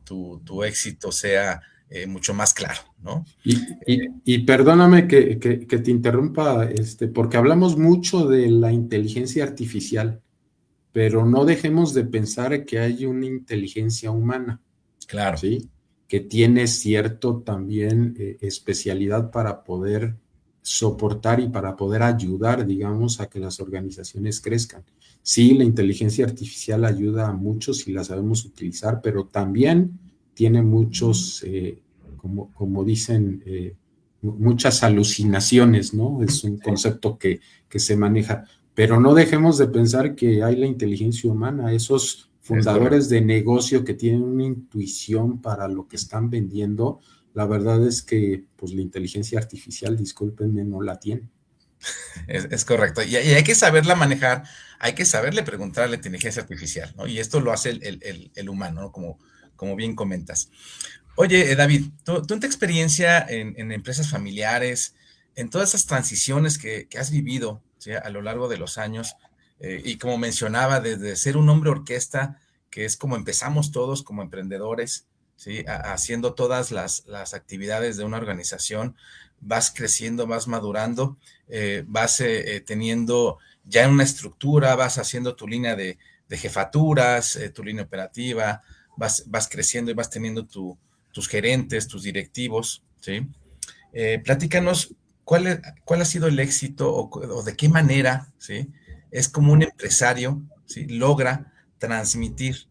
tu éxito sea mucho más claro, ¿no? Y perdóname que te interrumpa, porque hablamos mucho de la inteligencia artificial, pero no dejemos de pensar que hay una inteligencia humana. Claro. ¿Sí? Que tiene cierto también especialidad para poder soportar y para poder ayudar, digamos, a que las organizaciones crezcan. Sí, la inteligencia artificial ayuda a muchos si la sabemos utilizar, pero también tiene muchos, como dicen, muchas alucinaciones, ¿no? Es un concepto que se maneja. Pero no dejemos de pensar que hay la inteligencia humana, esos fundadores de negocio que tienen una intuición para lo que están vendiendo. La verdad es que pues la inteligencia artificial, discúlpenme, no la tiene. Es correcto. Y hay que saberla manejar, hay que saberle preguntar a la inteligencia artificial, ¿no? Y esto lo hace el humano, ¿no? Como bien comentas. Oye, David, tú en tu experiencia en empresas familiares, en todas esas transiciones que has vivido, ¿sí? A lo largo de los años, y como mencionaba, desde ser un hombre orquesta, que es como empezamos todos como emprendedores, ¿sí? Haciendo todas las actividades de una organización, vas creciendo, vas madurando, vas teniendo ya una estructura, vas haciendo tu línea de jefaturas, tu línea operativa, vas creciendo y vas teniendo tus gerentes, tus directivos, ¿sí? Platícanos, ¿cuál ha sido el éxito o de qué manera, ¿sí? Es como un empresario, ¿sí? Logra transmitir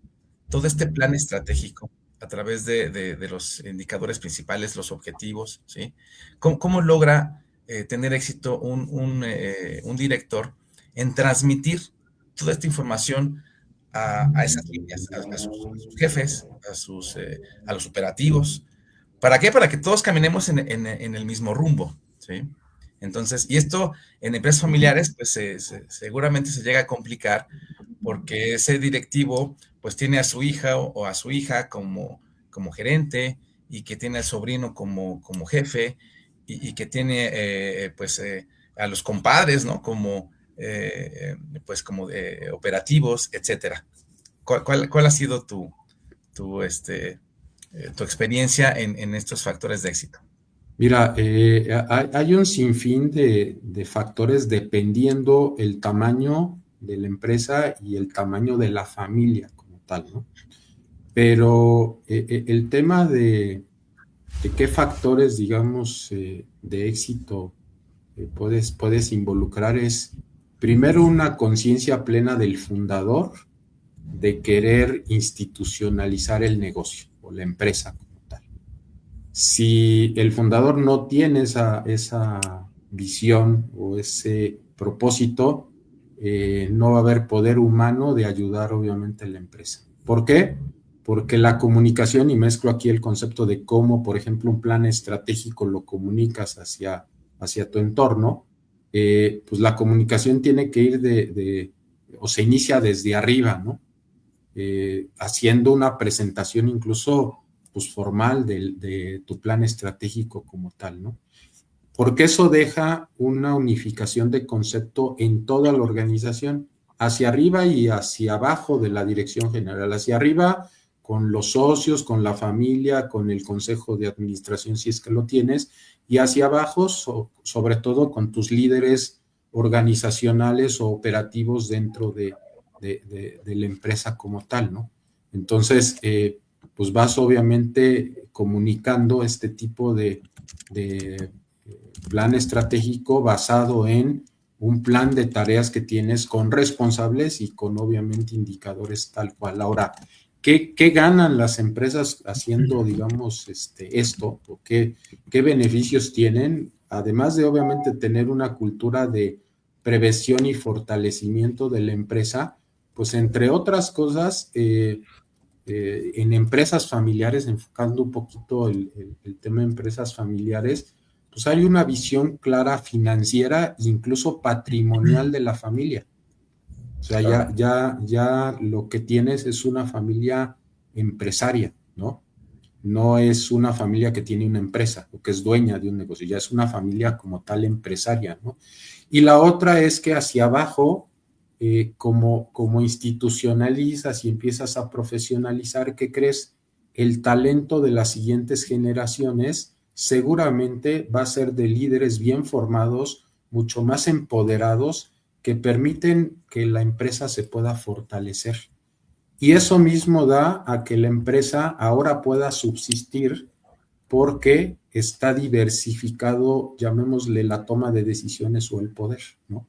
todo este plan estratégico a través de los indicadores principales, los objetivos, ¿sí? ¿Cómo logra tener éxito un director en transmitir toda esta información a esas líneas, a sus jefes, a los operativos? ¿Para qué? Para que todos caminemos en el mismo rumbo, ¿sí? Entonces, y esto en empresas familiares, pues seguramente se llega a complicar porque ese directivo, pues tiene a su hija o a su hija como gerente y que tiene al sobrino como jefe y que tiene a los compadres, ¿no? Como operativos, etcétera. ¿Cuál ha sido tu experiencia en estos factores de éxito? Mira, hay un sinfín de factores dependiendo el tamaño de la empresa y el tamaño de la familia como tal, ¿no? Pero el tema de qué factores, digamos, de éxito puedes involucrar es, primero, una conciencia plena del fundador de querer institucionalizar el negocio o la empresa como tal. Si el fundador no tiene esa visión o ese propósito, no va a haber poder humano de ayudar obviamente a la empresa. ¿Por qué? Porque la comunicación, y mezclo aquí el concepto de cómo, por ejemplo, un plan estratégico lo comunicas hacia tu entorno, pues la comunicación tiene que ir o se inicia desde arriba, ¿no? Haciendo una presentación incluso pues, formal de tu plan estratégico como tal, ¿no? Porque eso deja una unificación de concepto en toda la organización, hacia arriba y hacia abajo de la dirección general, hacia arriba con los socios, con la familia, con el consejo de administración si es que lo tienes, y hacia abajo sobre todo con tus líderes organizacionales o operativos dentro de la empresa como tal, ¿no? Entonces, pues vas obviamente comunicando este tipo de plan estratégico basado en un plan de tareas que tienes con responsables y con obviamente indicadores tal cual. Ahora, ¿qué ganan las empresas haciendo, digamos, esto? ¿O qué beneficios tienen? Además de obviamente tener una cultura de prevención y fortalecimiento de la empresa, pues entre otras cosas, en empresas familiares, enfocando un poquito el tema de empresas familiares, pues hay una visión clara financiera e incluso patrimonial de la familia. O sea, Claro. ya lo que tienes es una familia empresaria, ¿no? No es una familia que tiene una empresa o que es dueña de un negocio, ya es una familia como tal empresaria, ¿no? Y la otra es que hacia abajo, como institucionalizas y empiezas a profesionalizar, ¿qué crees? El talento de las siguientes generaciones seguramente va a ser de líderes bien formados, mucho más empoderados, que permiten que la empresa se pueda fortalecer. Y eso mismo da a que la empresa ahora pueda subsistir porque está diversificado, llamémosle la toma de decisiones o el poder, ¿no?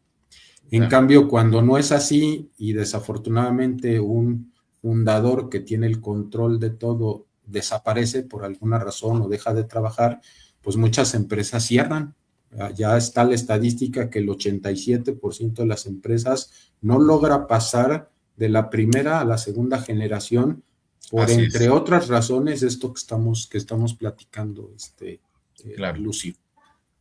En cambio, cuando no es así y desafortunadamente un fundador que tiene el control de todo desaparece por alguna razón o deja de trabajar, pues muchas empresas cierran. Ya está la estadística que el 87% de las empresas no logra pasar de la primera a la segunda generación por, Así entre es. otras razones, esto que estamos platicando, Claro. Lucio.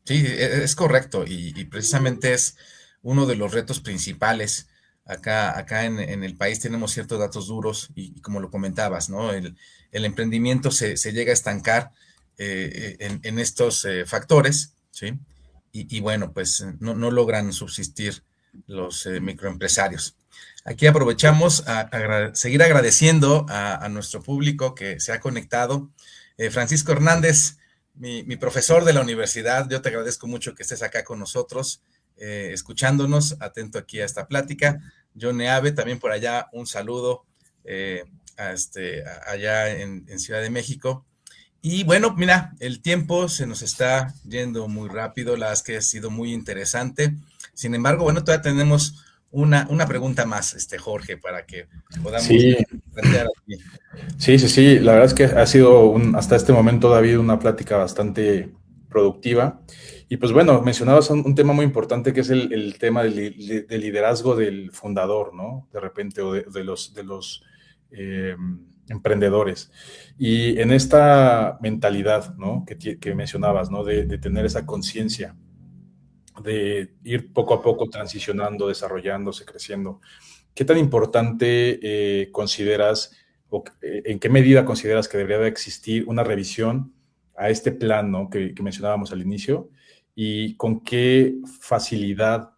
Sí, es correcto y precisamente es uno de los retos principales. Acá en el país tenemos ciertos datos duros y como lo comentabas, ¿no? El emprendimiento se llega a estancar en estos factores, ¿sí? Y bueno, pues no logran subsistir los microempresarios. Aquí aprovechamos a seguir agradeciendo a nuestro público que se ha conectado. Francisco Hernández, mi profesor de la universidad, yo te agradezco mucho que estés acá con nosotros, escuchándonos, atento aquí a esta plática. John Neave, también por allá, un saludo allá en Ciudad de México. Y bueno, mira, el tiempo se nos está yendo muy rápido, la verdad es que ha sido muy interesante. Sin embargo, bueno, todavía tenemos una pregunta más, Jorge, para que podamos Sí, plantear aquí. sí, la verdad es que ha sido hasta este momento, David, una plática bastante productiva. Y pues bueno, mencionabas un tema muy importante que es el tema del liderazgo del fundador, ¿no? De repente, o de los emprendedores. Y en esta mentalidad, ¿no? Que mencionabas, ¿no? De tener esa conciencia, de ir poco a poco transicionando, desarrollándose, creciendo. ¿Qué tan importante consideras o en qué medida consideras que debería de existir una revisión a este plan, ¿no? que mencionábamos al inicio, y con qué facilidad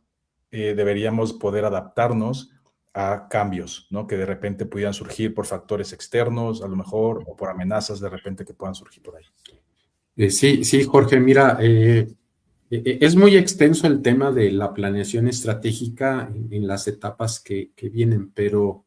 deberíamos poder adaptarnos a cambios, ¿no? Que de repente pudieran surgir por factores externos, a lo mejor, o por amenazas de repente que puedan surgir por ahí. Sí, Jorge, mira, es muy extenso el tema de la planeación estratégica en las etapas que vienen, pero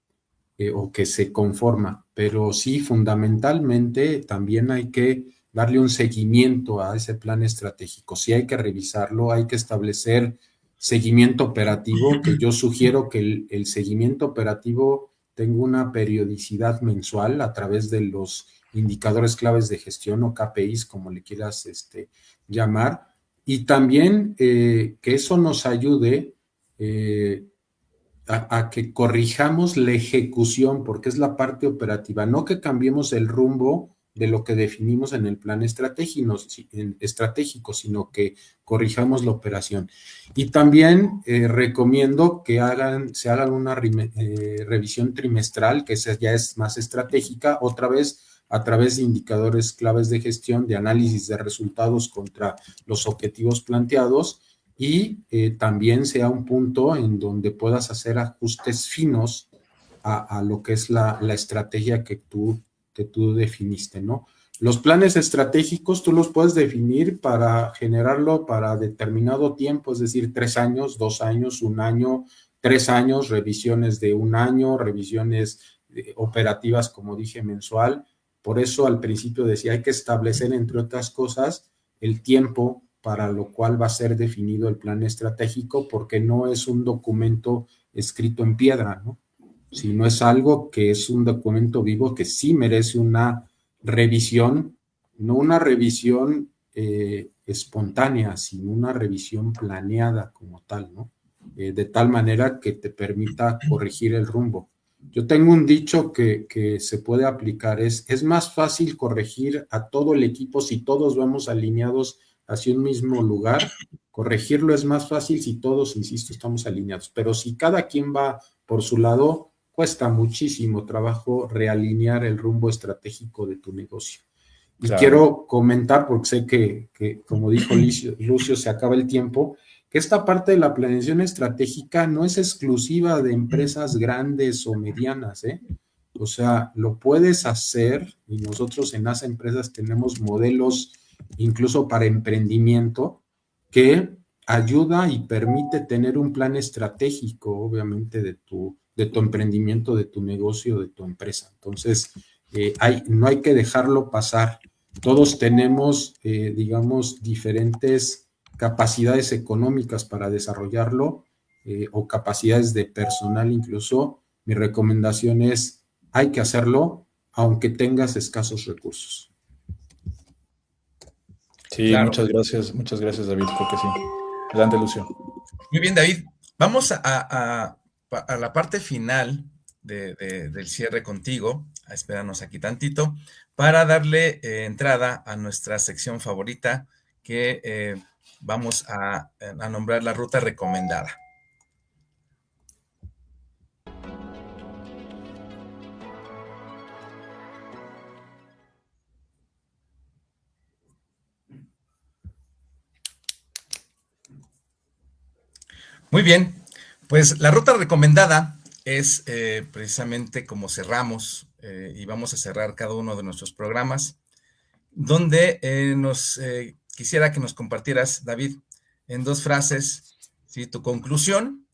o que se conforma, pero sí, fundamentalmente también hay que darle un seguimiento a ese plan estratégico. Sí hay que revisarlo, hay que establecer seguimiento operativo, que yo sugiero que el seguimiento operativo tenga una periodicidad mensual a través de los indicadores claves de gestión o KPIs, como le quieras llamar, y también que eso nos ayude a que corrijamos la ejecución, porque es la parte operativa, no que cambiemos el rumbo de lo que definimos en el plan estratégico, sino que corrijamos la operación. Y también recomiendo que se hagan una revisión trimestral, que esa ya es más estratégica, otra vez a través de indicadores claves de gestión, de análisis de resultados contra los objetivos planteados, y también sea un punto en donde puedas hacer ajustes finos a lo que es la estrategia que tú definiste, ¿no? Los planes estratégicos tú los puedes definir para generarlo para determinado tiempo, es decir, 3 años, 2 años, 1 año, 3 años, revisiones de 1 año, revisiones operativas, como dije, mensual. Por eso al principio decía, hay que establecer, entre otras cosas, el tiempo para lo cual va a ser definido el plan estratégico, porque no es un documento escrito en piedra, ¿no? Sino es algo que es un documento vivo que sí merece una revisión, no una revisión espontánea, sino una revisión planeada como tal, ¿no? De tal manera que te permita corregir el rumbo. Yo tengo un dicho que se puede aplicar, es más fácil corregir a todo el equipo si todos vamos alineados hacia un mismo lugar. Corregirlo es más fácil si todos, insisto, estamos alineados, pero si cada quien va por su lado, cuesta muchísimo trabajo realinear el rumbo estratégico de tu negocio. Y claro, quiero comentar, porque sé que como dijo Lucio, se acaba el tiempo, que esta parte de la planeación estratégica no es exclusiva de empresas grandes o medianas, ¿eh? O sea, lo puedes hacer, y nosotros en las empresas tenemos modelos incluso para emprendimiento que ayuda y permite tener un plan estratégico, obviamente, de tu emprendimiento, de tu negocio, de tu empresa. Entonces, no hay que dejarlo pasar. Todos tenemos, digamos, diferentes capacidades económicas para desarrollarlo o capacidades de personal incluso. Mi recomendación es, hay que hacerlo aunque tengas escasos recursos. Sí, claro. Muchas gracias, David, creo que sí. Adelante, Lucio. Muy bien, David. Vamos a la parte final del cierre contigo, a esperarnos aquí tantito, para darle entrada a nuestra sección favorita, que vamos a nombrar la ruta recomendada. Muy bien, pues la ruta recomendada es precisamente como cerramos y vamos a cerrar cada uno de nuestros programas, donde quisiera que nos compartieras, David, en 2 frases, ¿sí?, tu conclusión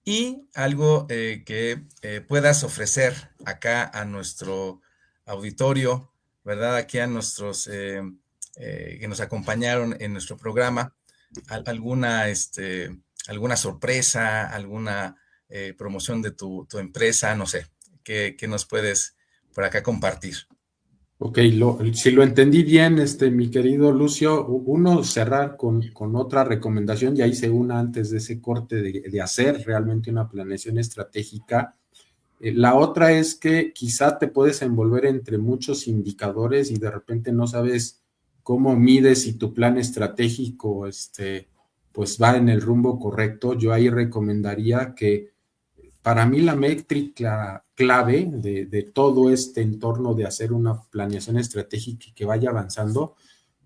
y algo que puedas ofrecer acá a nuestro auditorio, ¿verdad? Aquí a nuestros que nos acompañaron en nuestro programa, alguna sorpresa, alguna promoción de tu empresa, no sé, ¿qué nos puedes por acá compartir? Ok, si lo entendí bien, mi querido Lucio, uno, cerrar con otra recomendación, ya hice una antes de ese corte de hacer realmente una planeación estratégica. La otra es que quizá te puedes envolver entre muchos indicadores y de repente no sabes cómo mides si tu plan estratégico pues va en el rumbo correcto. Yo ahí recomendaría que para mí la métrica clave de todo este entorno de hacer una planeación estratégica y que vaya avanzando,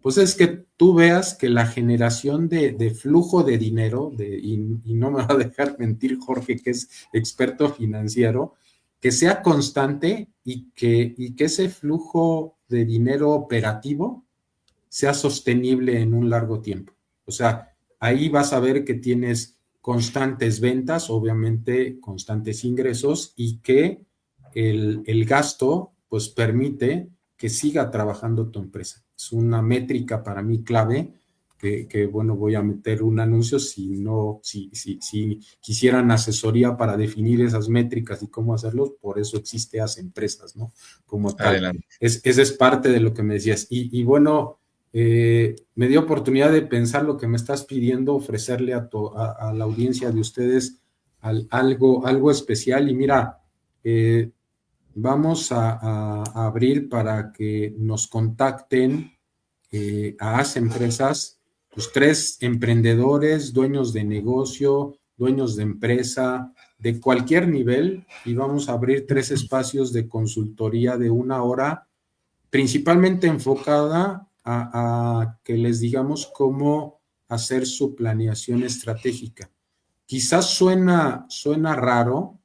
pues es que tú veas que la generación de flujo de dinero, y no me va a dejar mentir Jorge, que es experto financiero, que sea constante y que ese flujo de dinero operativo sea sostenible en un largo tiempo. O sea, ahí vas a ver que tienes constantes ventas, obviamente constantes ingresos, y que el gasto pues permite que siga trabajando tu empresa. Es una métrica para mí clave que bueno, voy a meter un anuncio si quisieran asesoría para definir esas métricas y cómo hacerlos, por eso existe As Empresas, ¿no? Como tal. Adelante. Esa es parte de lo que me decías. Y bueno, me dio oportunidad de pensar lo que me estás pidiendo, ofrecerle a la audiencia de ustedes algo especial. Y mira, vamos a abrir para que nos contacten a As Empresas, pues 3 emprendedores, dueños de negocio, dueños de empresa, de cualquier nivel, y vamos a abrir 3 espacios de consultoría de 1 hora, principalmente enfocada a que les digamos cómo hacer su planeación estratégica. Quizás suena raro,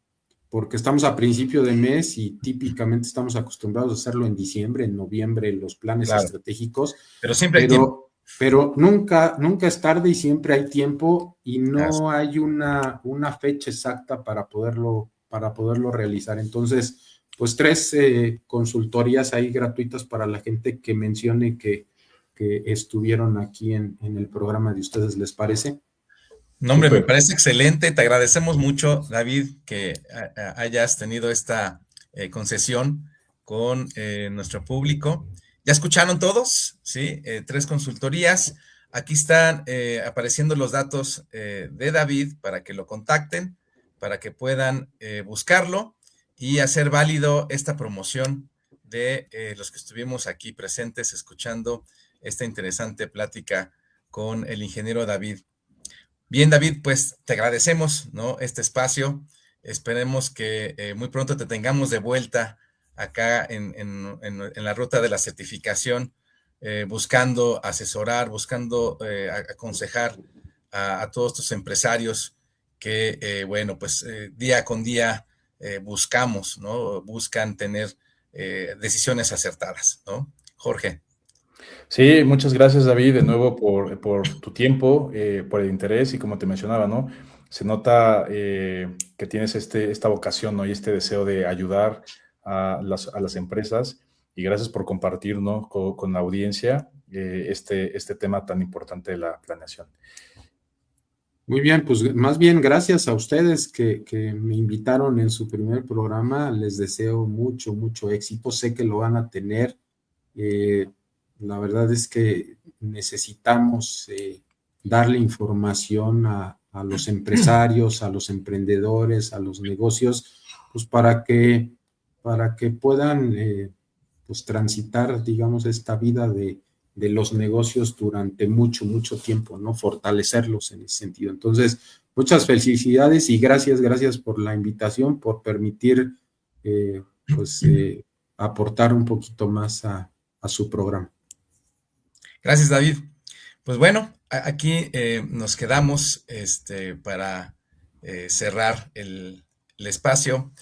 porque estamos a principio de mes y típicamente estamos acostumbrados a hacerlo en diciembre, en noviembre, los planes estratégicos. Pero siempre hay tiempo. Pero nunca es tarde y siempre hay tiempo, y no hay una fecha exacta para poderlo realizar. Entonces, pues 3 consultorías ahí gratuitas para la gente que mencione que estuvieron aquí en el programa de ustedes, ¿les parece? No, hombre, me parece excelente. Te agradecemos mucho, David, que hayas tenido esta concesión con nuestro público. ¿Ya escucharon todos? Sí, 3 consultorías. Aquí están apareciendo los datos de David para que lo contacten, para que puedan buscarlo y hacer válido esta promoción de los que estuvimos aquí presentes escuchando esta interesante plática con el ingeniero David. Bien, David, pues te agradecemos, ¿no?, este espacio. Esperemos que muy pronto te tengamos de vuelta acá en la ruta de la certificación, buscando asesorar, buscando aconsejar a todos tus empresarios que, bueno, pues día con día buscamos, ¿no? Buscan tener decisiones acertadas, ¿no? Jorge. Sí, muchas gracias, David, de nuevo por tu tiempo, por el interés, y como te mencionaba, ¿no? Se nota que tienes esta vocación, ¿no?, y este deseo de ayudar a las empresas, y gracias por compartir, ¿no?, con la audiencia este tema tan importante de la planeación. Muy bien, pues más bien gracias a ustedes que me invitaron en su primer programa. Les deseo mucho éxito. Sé que lo van a tener. La verdad es que necesitamos darle información a los empresarios, a los emprendedores, a los negocios, pues para que puedan pues transitar, digamos, esta vida de los negocios durante mucho tiempo, ¿no? Fortalecerlos en ese sentido. Entonces, muchas felicidades y gracias por la invitación, por permitir aportar un poquito más a su programa. Gracias, David. Pues bueno, aquí nos quedamos para cerrar el espacio.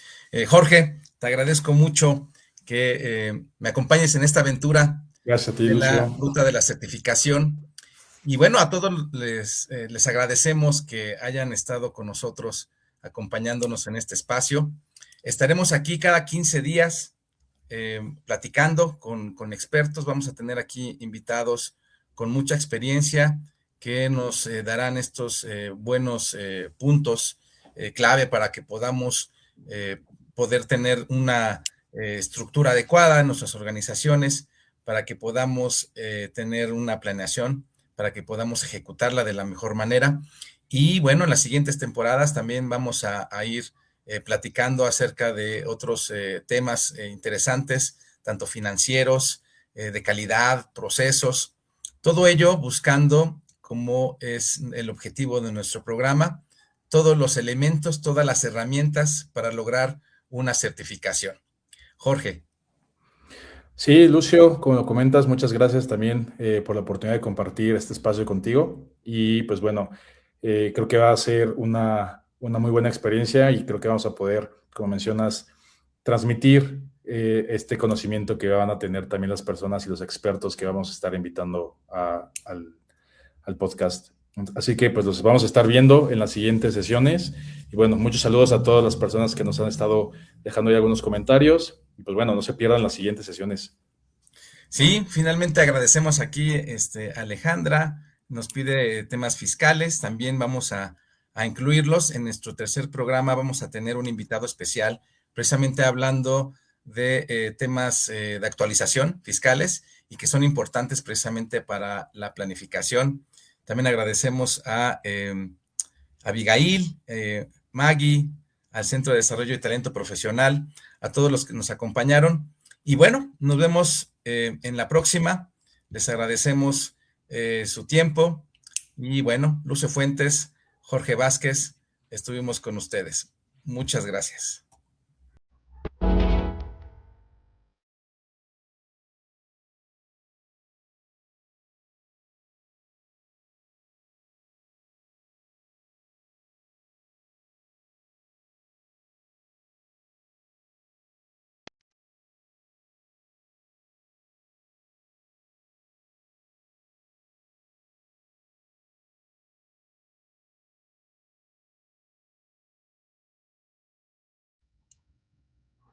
Jorge, te agradezco mucho que me acompañes en esta aventura. Gracias a ti, de Lucio. La ruta de la certificación. Y bueno, a todos les agradecemos que hayan estado con nosotros acompañándonos en este espacio. Estaremos aquí cada 15 días platicando con expertos. Vamos a tener aquí invitados con mucha experiencia que nos darán estos buenos puntos clave para que podamos poder tener una estructura adecuada en nuestras organizaciones, para que podamos tener una planeación, para que podamos ejecutarla de la mejor manera. Y bueno, en las siguientes temporadas también vamos a ir platicando acerca de otros temas interesantes, tanto financieros, de calidad, procesos, todo ello buscando, como es el objetivo de nuestro programa, todos los elementos, todas las herramientas para lograr una certificación. Jorge. Sí, Lucio, como lo comentas, muchas gracias también por la oportunidad de compartir este espacio contigo. Y pues bueno, creo que va a ser una muy buena experiencia y creo que vamos a poder, como mencionas, transmitir este conocimiento que van a tener también las personas y los expertos que vamos a estar invitando al podcast. Así que pues los vamos a estar viendo en las siguientes sesiones. Y bueno, muchos saludos a todas las personas que nos han estado dejando ahí algunos comentarios. Y pues bueno, no se pierdan las siguientes sesiones. Sí, finalmente agradecemos aquí a Alejandra, nos pide temas fiscales, también vamos a incluirlos. En nuestro tercer programa vamos a tener un invitado especial, precisamente hablando de temas de actualización fiscales y que son importantes precisamente para la planificación. También agradecemos a Abigail, Maggie, al Centro de Desarrollo y Talento Profesional, a todos los que nos acompañaron. Y bueno, nos vemos en la próxima. Les agradecemos su tiempo. Y bueno, Lucio Fuentes, Jorge Vázquez, estuvimos con ustedes. Muchas gracias.